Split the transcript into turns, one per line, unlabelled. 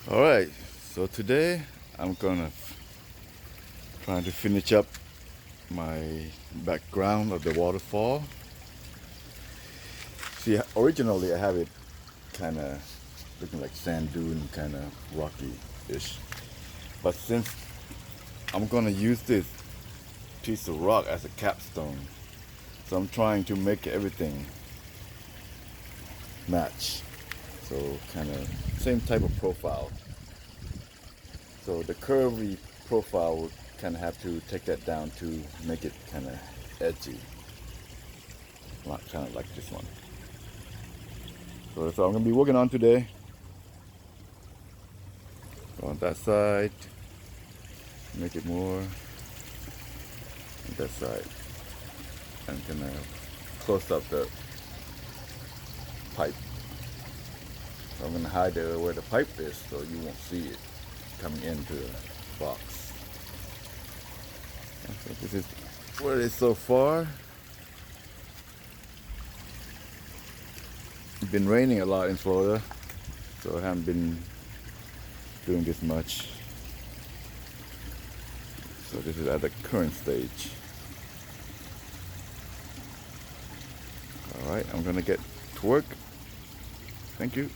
Alright, so today I'm gonna try to finish up my background of the waterfall. See, originally I have it kind of looking like sand dune, kind of rocky-ish. But since I'm gonna use this piece of rock as a capstone, so I'm trying to make everything match. So kind of same type of profile. So the curvy profile would kind of have to take that down to make it kind of edgy. Not kind of like this one. So that's all I'm going to be working on today. Go on that side. Make it more. On that side. And kind of close up the pipe. So I'm going to hide where the pipe is so you won't see it coming into the box. So this is what it is so far. It's been raining a lot in Florida, so I haven't been doing this much. So this is at the current stage. Alright, I'm gonna get to work. Thank you.